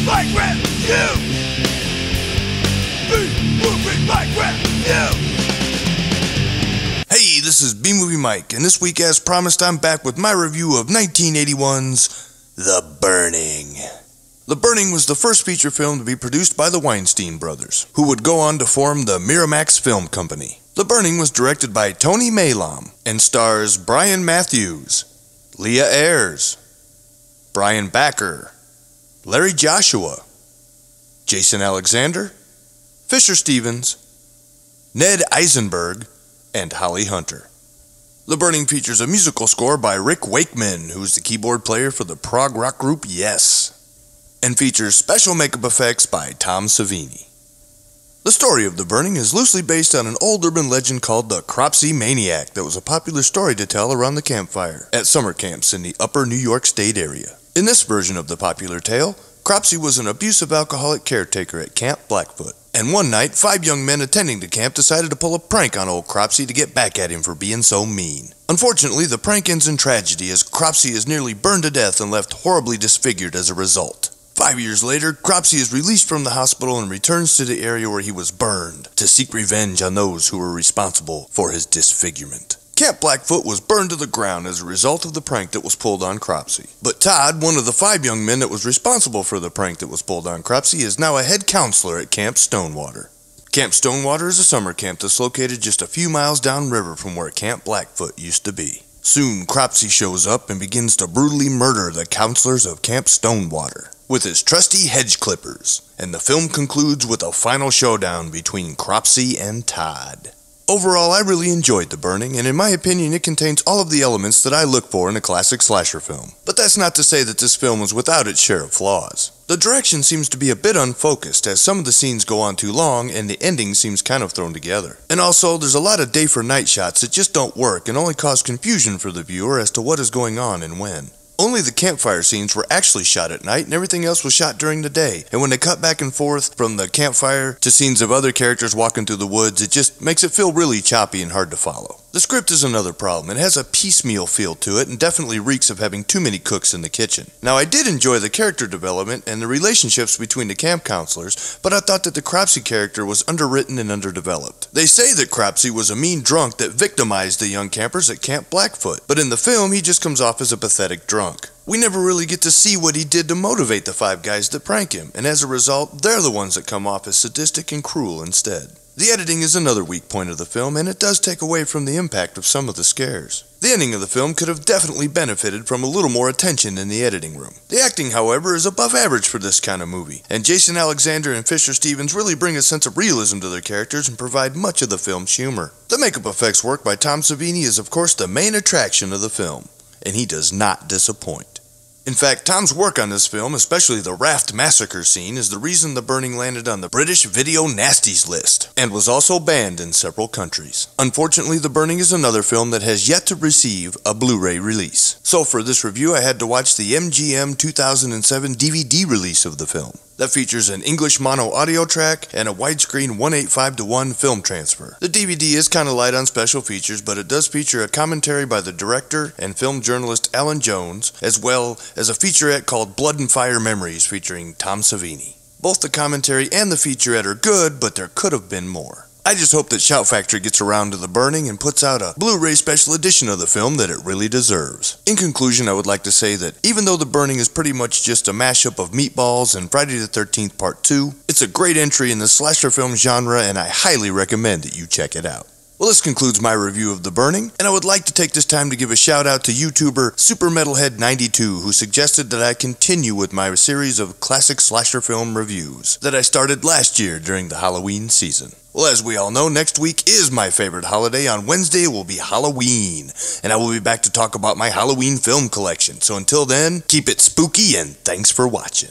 Mike Review! B-Movie Mike Review! Hey, this is B-Movie Mike, and this week, as promised, I'm back with my review of 1981's The Burning. The Burning was the first feature film to be produced by the Weinstein brothers, who would go on to form the Miramax Film Company. The Burning was directed by Tony Maylam and stars Brian Mattews, Leah Ayres, Brian Backer, Larry Joshua, Jason Alexander, Fisher Stevens, Ned Eisenberg, and Holly Hunter. The Burning features a musical score by Rick Wakeman, who's the keyboard player for the prog rock group Yes, and features special makeup effects by Tom Savin. The story of The Burning is loosely based on an old urban legend called the Cropsey Maniac that was a popular story to tell around the campfire at summer camps in the upper New York State area. In this version of the popular tale, Cropsey was an abusive alcoholic caretaker at Camp Blackfoot. And one night, 5 young men attending the camp decided to pull a prank on old Cropsey to get back at him for being so mean. Unfortunately, the prank ends in tragedy as Cropsey is nearly burned to death and left horribly disfigured as a result. 5 years later, Cropsey is released from the hospital and returns to the area where he was burned to seek revenge on those who were responsible for his disfigurement. Camp Blackfoot was burned to the ground as a result of the prank that was pulled on Cropsey. But Todd, one of the 5 young men that was responsible for the prank that was pulled on Cropsey, is now a head counselor at Camp Stonewater. Camp Stonewater is a summer camp that's located just a few miles downriver from where Camp Blackfoot used to be. Soon, Cropsey shows up and begins to brutally murder the counselors of Camp Stonewater with his trusty hedge clippers, and the film concludes with a final showdown between Cropsey and Todd. Overall, I really enjoyed The Burning, and in my opinion, it contains all of the elements that I look for in a classic slasher film. But that's not to say that this film was without its share of flaws. The direction seems to be a bit unfocused, as some of the scenes go on too long, and the ending seems kind of thrown together. And also, there's a lot of day for night shots that just don't work and only cause confusion for the viewer as to what is going on and when. Only the campfire scenes were actually shot at night, and everything else was shot during the day. And when they cut back and forth from the campfire to scenes of other characters walking through the woods, it just makes it feel really choppy and hard to follow. The script is another problem. It has a piecemeal feel to it and definitely reeks of having too many cooks in the kitchen. Now, I did enjoy the character development and the relationships between the camp counselors, but I thought that the Cropsey character was underwritten and underdeveloped. They say that Cropsey was a mean drunk that victimized the young campers at Camp Blackfoot, but in the film, he just comes off as a pathetic drunk. We never really get to see what he did to motivate the 5 guys that prank him, and as a result, they're the ones that come off as sadistic and cruel instead. The editing is another weak point of the film, and it does take away from the impact of some of the scares. The ending of the film could have definitely benefited from a little more attention in the editing room. The acting, however, is above average for this kind of movie, and Jason Alexander and Fisher Stevens really bring a sense of realism to their characters and provide much of the film's humor. The makeup effects work by Tom Savin is of course the main attraction of the film, and he does not disappoint. In fact, Tom's work on this film, especially the raft massacre scene, is the reason The Burning landed on the British Video Nasties list, and was also banned in several countries. Unfortunately, The Burning is another film that has yet to receive a Blu-ray release. So for this review, I had to watch the MGM 2007 DVD release of the film. That features an English mono audio track and a widescreen 1:8:5:1 film transfer. The DVD is kind of light on special features, but it does feature a commentary by the director and film journalist Alan Jones, as well as a featurette called Blood and Fire Memories featuring Tom Savin. Both the commentary and the featurette are good, but there could have been more. I just hope that Shout Factory gets around to The Burning and puts out a Blu-ray special edition of the film that it really deserves. In conclusion, I would like to say that even though The Burning is pretty much just a mashup of Meatballs and Friday the 13th Part 2, it's a great entry in the slasher film genre, and I highly recommend that you check it out. Well, this concludes my review of The Burning, and I would like to take this time to give a shout out to YouTuber Super Metalhead 92, who suggested that I continue with my series of classic slasher film reviews that I started last year during the Halloween season. Well, as we all know, next week is my favorite holiday. On Wednesday it will be Halloween, and I will be back to talk about my Halloween film collection. So until then, keep it spooky, and thanks for watching.